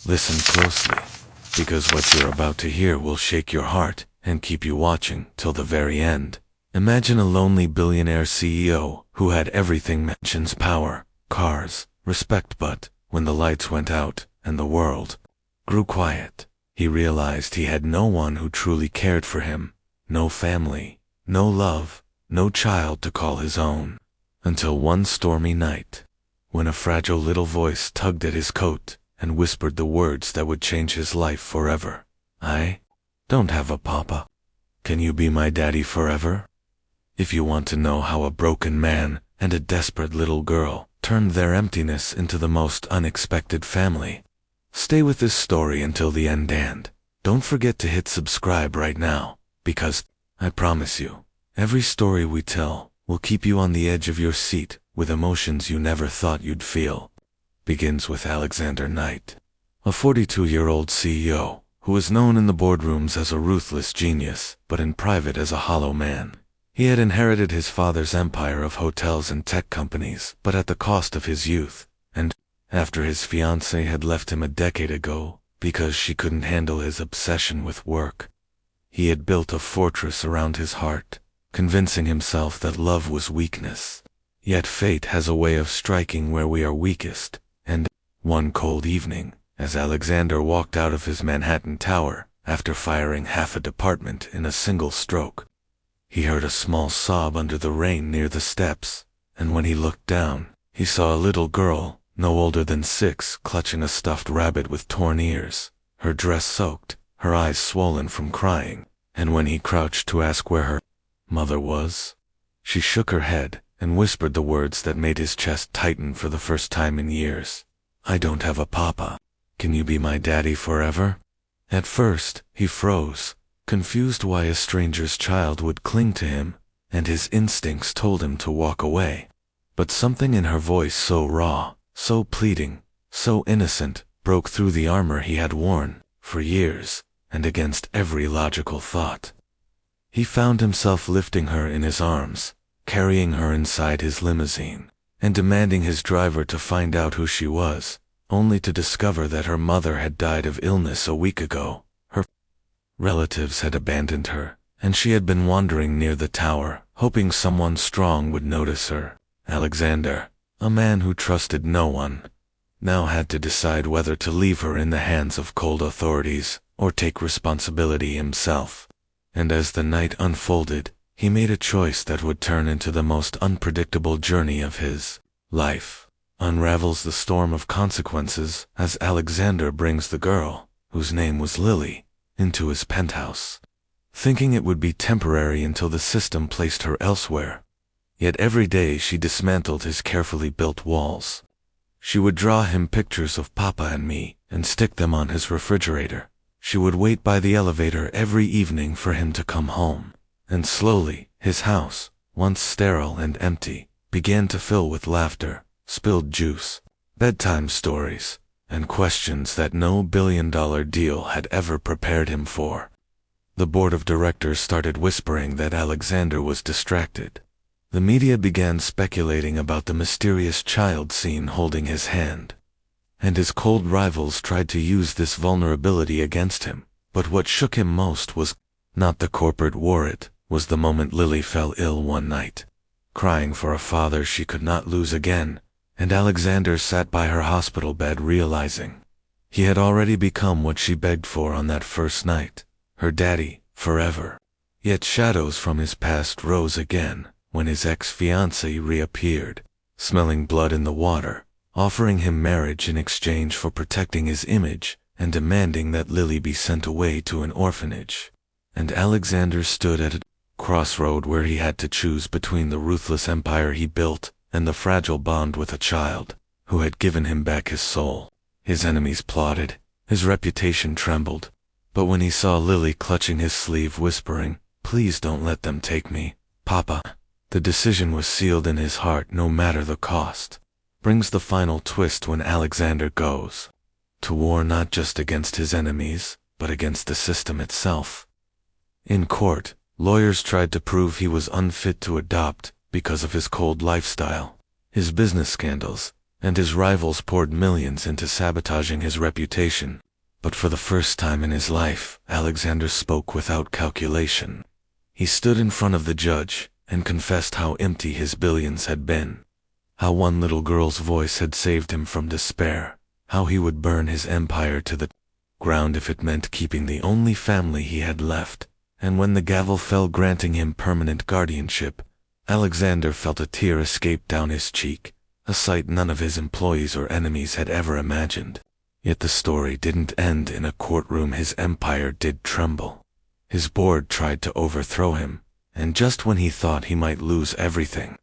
Listen closely, because what you're about to hear will shake your heart and keep you watching till the very end. Imagine a lonely billionaire CEO who had everything: mansions, power, cars, respect, but when the lights went out and the world grew quiet, he realized he had no one who truly cared for him, no family, no love, no child to call his own. Until one stormy night, when a fragile little voice tugged at his coat and whispered the words that would change his life forever. "I don't have a papa. Can you be my daddy forever?" If you want to know how a broken man and a desperate little girl turned their emptiness into the most unexpected family, stay with this story until the end, and don't forget to hit subscribe right now, because I promise you, every story we tell will keep you on the edge of your seat with emotions you never thought you'd feel. Begins with Alexander Knight, a 42-year-old CEO who was known in the boardrooms as a ruthless genius, but in private as a hollow man. He had inherited his father's empire of hotels and tech companies, but at the cost of his youth, and after his fiancée had left him a decade ago because she couldn't handle his obsession with work. He had built a fortress around his heart, convincing himself that love was weakness. Yet fate has a way of striking where we are weakest, and one cold evening, as Alexander walked out of his Manhattan tower after firing half a department in a single stroke, he heard a small sob under the rain near the steps, and when he looked down, he saw a little girl, no older than 6, clutching a stuffed rabbit with torn ears, her dress soaked, her eyes swollen from crying, and when he crouched to ask where her mother was, she shook her head and whispered the words that made his chest tighten for the first time in years. "I don't have a papa. Can you be my daddy forever?" At first, he froze, confused why a stranger's child would cling to him, and his instincts told him to walk away. But something in her voice, so raw, so pleading, so innocent, broke through the armor he had worn for years, and against every logical thought. He found himself lifting her in his arms, carrying her inside his limousine, and demanding his driver to find out who she was, only to discover that her mother had died of illness a week ago. Her relatives had abandoned her, and she had been wandering near the tower, hoping someone strong would notice her. Alexander, a man who trusted no one, now had to decide whether to leave her in the hands of cold authorities or take responsibility himself. And as the night unfolded, he made a choice that would turn into the most unpredictable journey of his life. Unravels the storm of consequences as Alexander brings the girl, whose name was Lily, into his penthouse, thinking it would be temporary until the system placed her elsewhere. Yet every day she dismantled his carefully built walls. She would draw him pictures of Papa and me and stick them on his refrigerator. She would wait by the elevator every evening for him to come home. And slowly, his house, once sterile and empty, began to fill with laughter, spilled juice, bedtime stories, and questions that no billion-dollar deal had ever prepared him for. The board of directors started whispering that Alexander was distracted. The media began speculating about the mysterious child seen holding his hand. And his cold rivals tried to use this vulnerability against him. But what shook him most was not the corporate war, it was the moment Lily fell ill one night, crying for a father she could not lose again, and Alexander sat by her hospital bed realizing he had already become what she begged for on that first night, her daddy, forever. Yet shadows from his past rose again when his ex-fiancée reappeared, smelling blood in the water, offering him marriage in exchange for protecting his image and demanding that Lily be sent away to an orphanage. And Alexander stood at a crossroad where he had to choose between the ruthless empire he built and the fragile bond with a child who had given him back his soul. His enemies plotted, his reputation trembled, but when he saw Lily clutching his sleeve whispering, "Please don't let them take me, Papa," the decision was sealed in his heart no matter the cost. Brings the final twist when Alexander goes to war, not just against his enemies, but against the system itself. In court, lawyers tried to prove he was unfit to adopt because of his cold lifestyle, his business scandals, and his rivals poured millions into sabotaging his reputation. But for the first time in his life, Alexander spoke without calculation. He stood in front of the judge and confessed how empty his billions had been. How one little girl's voice had saved him from despair. How he would burn his empire to the ground if it meant keeping the only family he had left. And when the gavel fell granting him permanent guardianship, Alexander felt a tear escape down his cheek, a sight none of his employees or enemies had ever imagined. Yet the story didn't end in a courtroom. His empire did tremble. His board tried to overthrow him, and just when he thought he might lose everything,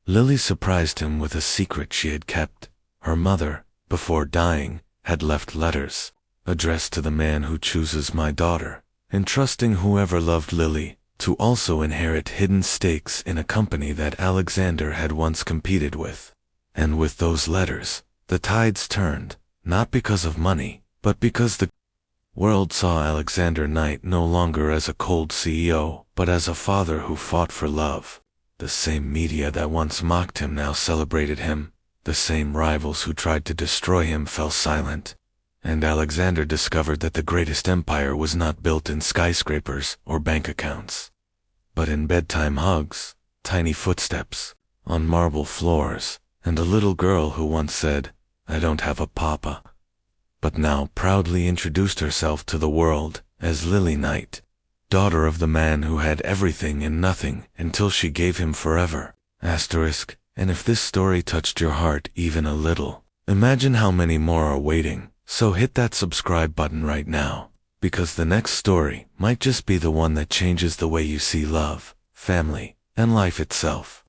Lily surprised him with a secret she had kept. Her mother, before dying, had left letters addressed to the man who chooses my daughter, entrusting whoever loved Lily to also inherit hidden stakes in a company that Alexander had once competed with. And with those letters, the tides turned, not because of money, but because the world saw Alexander Knight no longer as a cold CEO, but as a father who fought for love. The same media that once mocked him now celebrated him. The same rivals who tried to destroy him fell silent. And Alexander discovered that the greatest empire was not built in skyscrapers or bank accounts, but in bedtime hugs, tiny footsteps on marble floors, and a little girl who once said, "I don't have a papa," but now proudly introduced herself to the world as Lily Knight, daughter of the man who had everything and nothing until she gave him forever. Asterisk. And if this story touched your heart even a little, imagine how many more are waiting. So hit that subscribe button right now, because the next story might just be the one that changes the way you see love, family, and life itself.